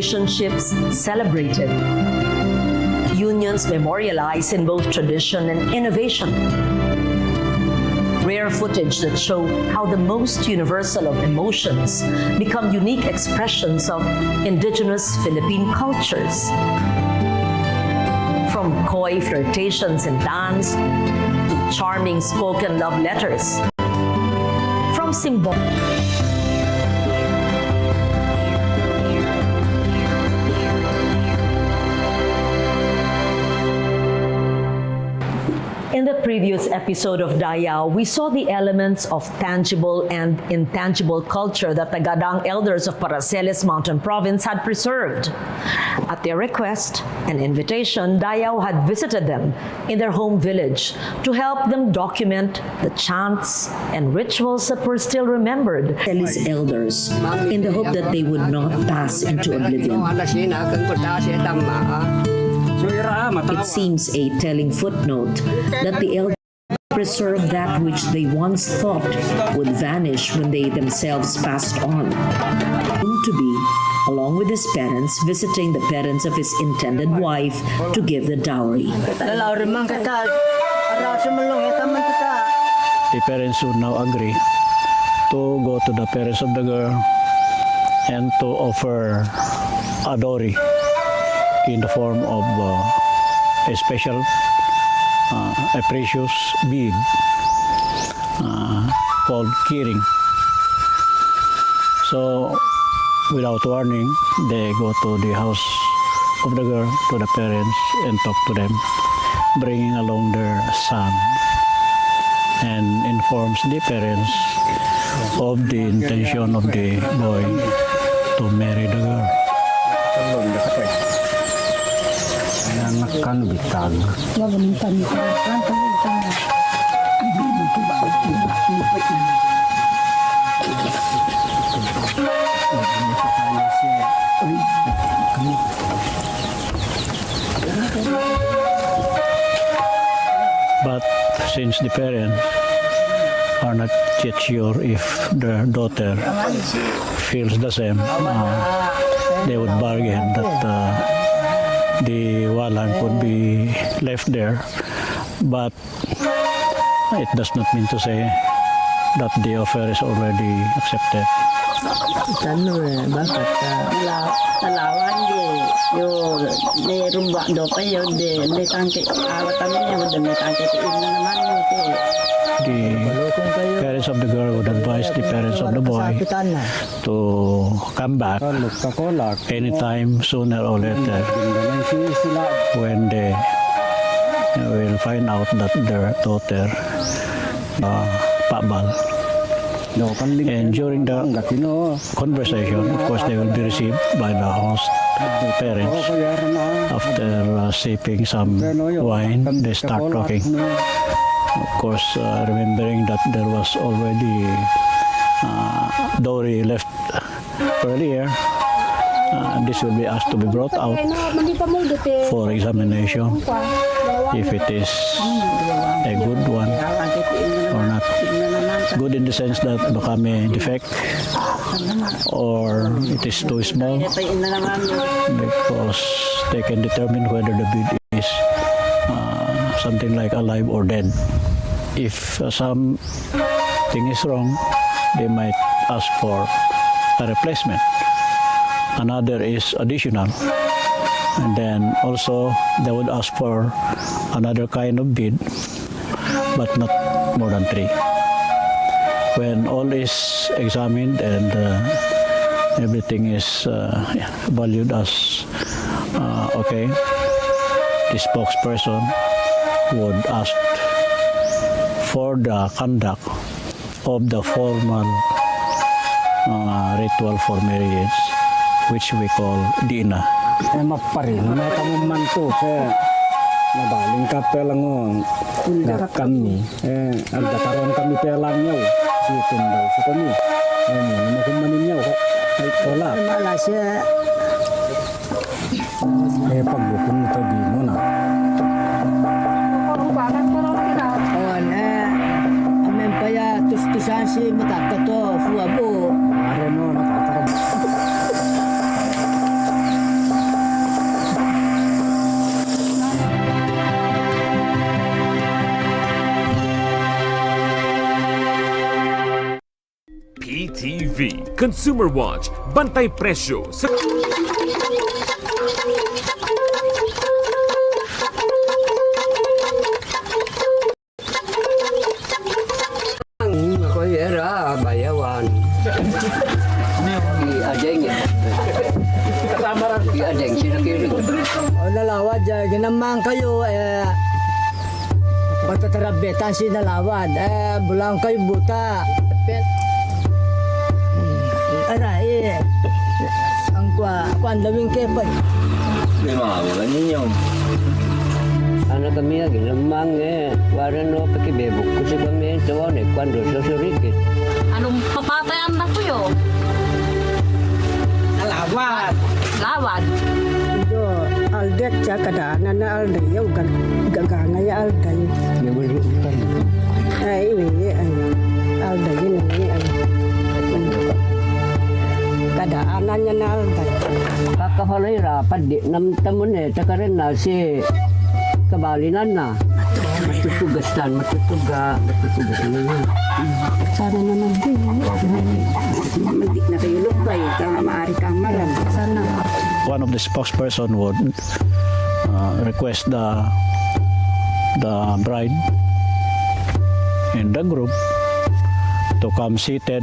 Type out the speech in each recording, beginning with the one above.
relationships celebrated. Unions memorialized in both tradition and innovation. Rare footage that show how the most universal of emotions become unique expressions of indigenous Philippine cultures. From coy flirtations and dance to charming spoken love letters. From symbol. In the previous episode of Dayaw, we saw the elements of tangible and intangible culture that the Gadang elders of Paraceles Mountain Province had preserved. At their request and invitation, Dayaw had visited them in their home village to help them document the chants and rituals that were still remembered. These elders, in the hope that they would not pass into oblivion. It seems a telling footnote that the elders preserved that which they once thought would vanish when they themselves passed on. To be, along with his parents, visiting the parents of his intended wife to give the dowry. The parents would now agree to go to the parents of the girl and to offer a dowry in the form of a special, a precious bead called keyring. So, without warning, they go to the house of the girl, to the parents, and talk to them, bringing along their son, and informs the parents of the intention of the boy to marry the girl. Kan bitag. But since the parents are not yet sure if their daughter feels the same, they would bargain that the walang could be left there, but it does not mean to say that the offer is already accepted. Bakit talawan di yo de rumba do pa yo de tangke awatan niya de tangke na naman yo The parents of the girl would advise the parents of the boy to come back anytime sooner or later when they will find out that their daughter Pabal. And during the conversation, of course, they will be received by the host parents. After sipping some wine, they start talking. Of course, remembering that there was already dowry left earlier, this will be asked to be brought out for examination if it is a good one or not. Good in the sense that baka may defect or it is too small, because they can determine whether the bead is something like alive or dead. If something is wrong, they might ask for a replacement. Another is additional. And then also they would ask for another kind of bead, but not more than 3. When all is examined and everything is valued as okay, the spokesperson would ask for the conduct of the formal ritual for marriage, which we call dina. Maparin na tamuman to sa nabaling ka pelang kami agdakaron kami pelang nyaw si tundaw sa kami ano kumanin nyaw ay wala malasya pagbukon nito di mo na amen pa ya tustusan si matakato fuabo ano nakakaraw Consumer Watch, bantay presyo sa... Ako era bayawan. Di adeng ya. Di adeng sila kiri. O nalawad, ginamang kayo, patatarabetan si nalawad, bulang kayo buta. Aray, ang kuan lawing kepay. Anak kami lagi lemang waran no pakibebok kasi kami tawa ne kwando sosorikit. Anong papatayan na ko yo? Alawad. Lawad. Yo, aldek siya kadaanan na alday. Yo, gagana ya alday. Ay, ini ay. Alday ini ay. Kadaanan niya na alday. Kakahalay rapat di nam tamun takaran na si kabalinan na. Matutugasan na yun. Sana naman din. Hindi na kayo lupay. Tama maaari kang maram. Sana. One of the spokesperson would request the bride and the group to come seated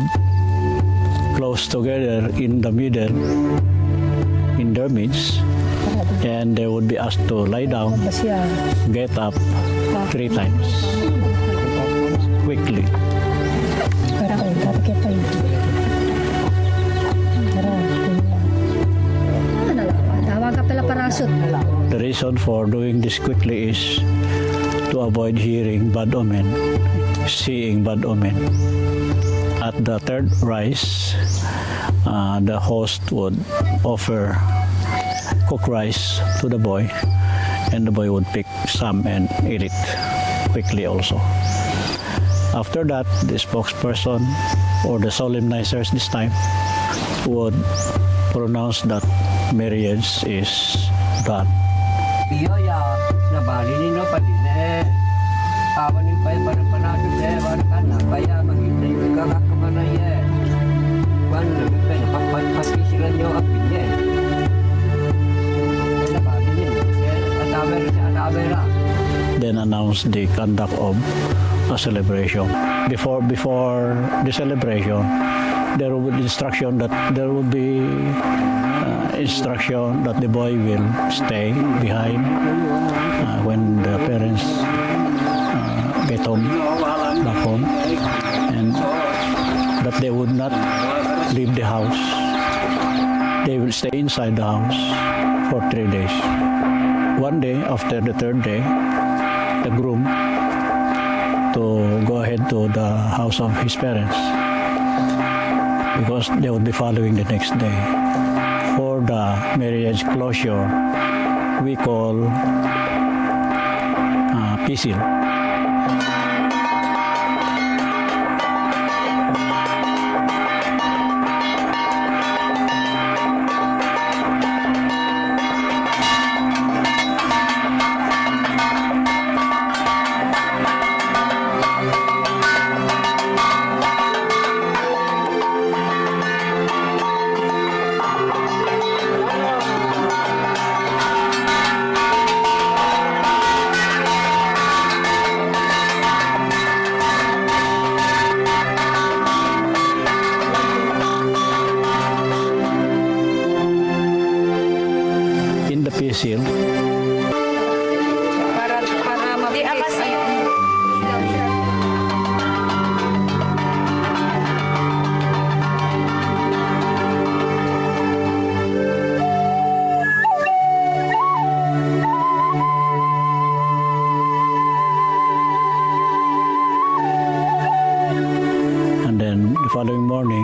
close together in the middle in their midst, and they would be asked to lie down, get up 3 times quickly. The reason for doing this quickly is to avoid hearing bad omen, seeing bad omen. At the third rice, the host would offer cooked rice to the boy, and the boy would pick some and eat it quickly also. After that, the spokesperson or the solemnizers this time would pronounce that marriage is done. Iyo ya nabali ni no pa din awan ni pa para panado wala kana kaya maghintay ka kamanay kwan papisilan niyo apin nabali ni atawera Then announce the conduct of a celebration. Before the celebration, there will be instruction that the boy will stay behind when the parents get back home, and that they would not leave the house. They will stay inside the house for 3 days. One day, after the third day, the groom to go ahead to the house of his parents, because they would be following the next day. For the marriage closure, we call pisil. Pisil. Para mabilis. And then the following morning,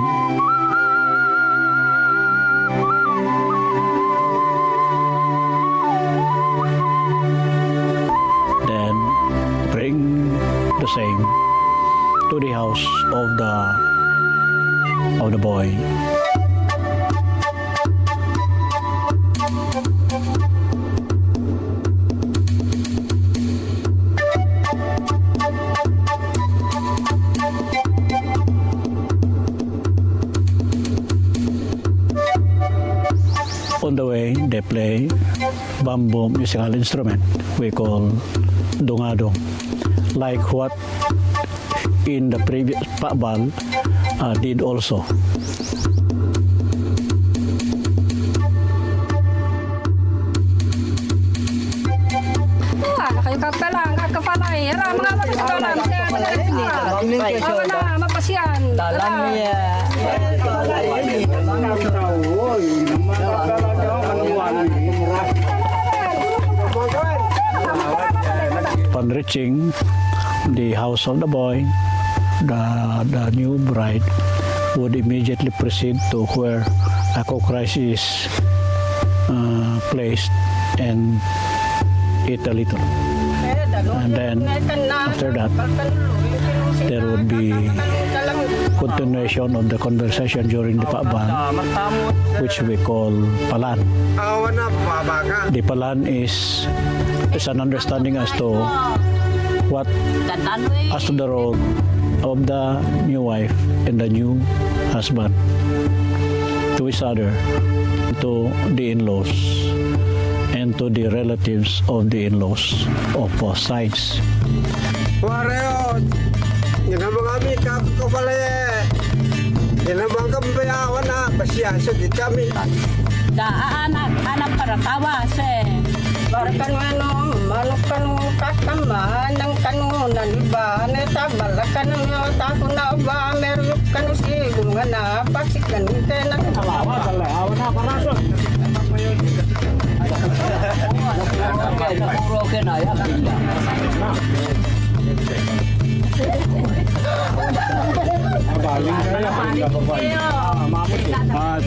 play bamboo musical instrument we call dungado, like what in the previous Pakbal did also. Kayo kapalang, kakapalay. Hira, mga magkakalan. Kaya na, mapasyan. Dalam niya. Upon reaching the house of the boy, the new bride would immediately proceed to where a cook rice is placed and eat a little. And then after that, there would be continuation of the conversation during the Pakban, which we call Palan. The Palan is an understanding as to what, as to the role of the new wife and the new husband to each other, to the in-laws, and to the relatives of the in-laws of both sides. Wareo, ginabang kami kakapalaya. Ginabang kami bayawan na, pasyaso di kami. Anak para tawas eh. Barakan manok kakaman ng kanunan iba na tabalakan ng tako na ba meron kanu sigong na paksikan kaya na Awan na paraso.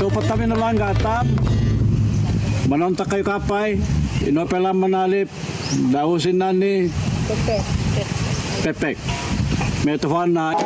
Tupat kami na lang gatap. Manontak kayo kapay. Inopela manalip. Dausin na ni Pepek. Metofan na.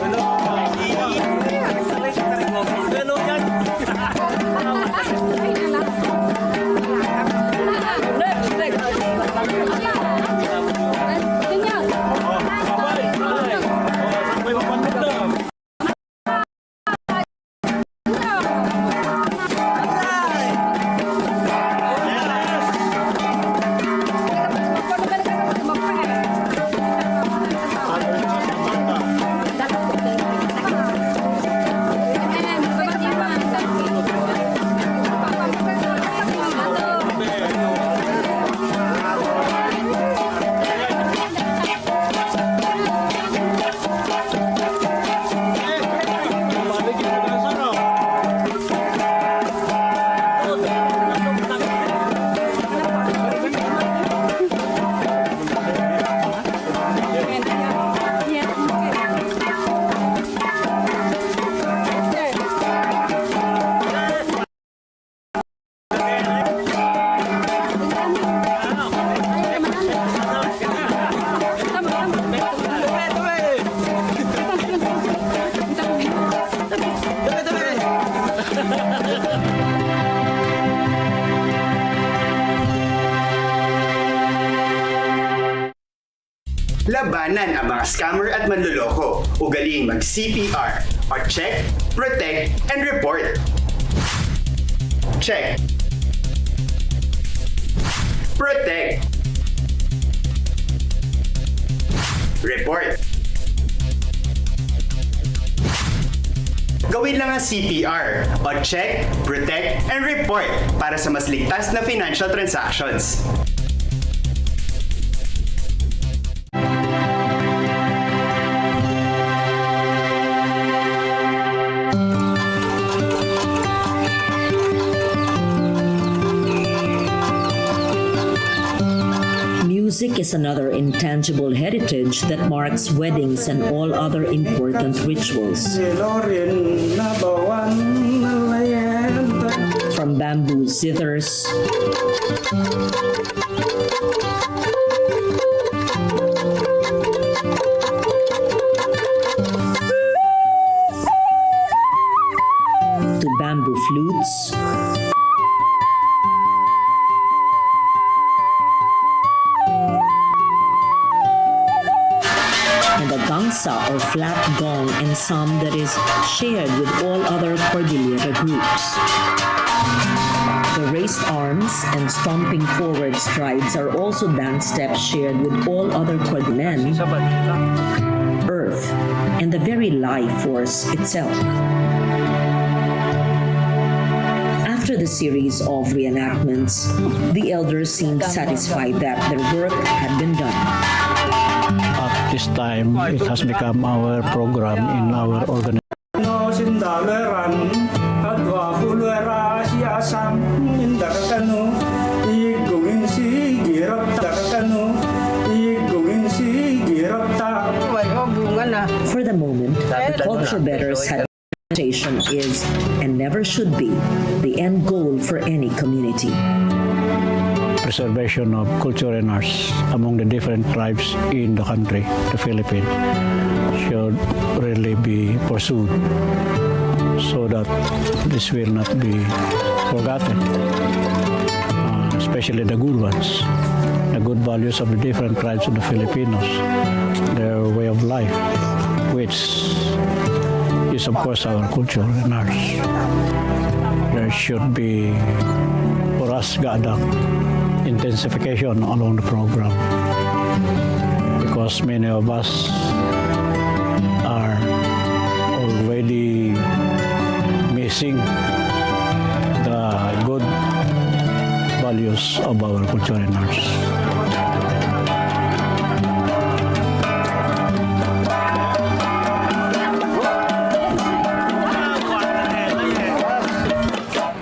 Labanan ang mga scammer at manloloko. Ugaling mag-CPR or check, protect, and report. Check. Protect. Report. Gawin lang ang CPR o check, protect, and report para sa mas ligtas na financial transactions. Music is another intangible heritage that marks weddings and all other important rituals. From bamboo zithers to bamboo flutes, and a gangsa or flat gong ensemble that is shared with all other Cordillera groups. The raised arms and stomping forward strides are also dance steps shared with all other Quadmen, Earth, and the very life force itself. After the series of reenactments, the elders seemed satisfied that their work had been done. At this time, it has become our program in our organization. For the moment, the culture bearers had presentation is and never should be the end goal for any community. Preservation of culture and arts among the different tribes in the country, the Philippines, should really be pursued so that this will not be forgotten, especially the good ones, the good values of the different tribes of the Filipinos, their way of life, which is of course our culture and arts. There should be, for us, Gadak, intensification along the program because many of us are already missing the good values of our culture and arts.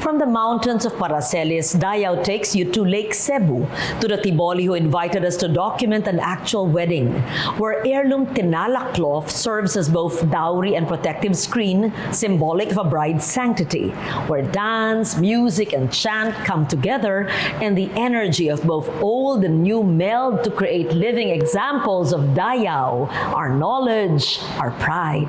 From the mountains of Paracelis, Dayaw takes you to Lake Cebu, to the Tiboli who invited us to document an actual wedding, where heirloom tinalak cloth serves as both dowry and protective screen, symbolic of a bride's sanctity, where dance, music, and chant come together, and the energy of both old and new meld to create living examples of Dayaw, our knowledge, our pride.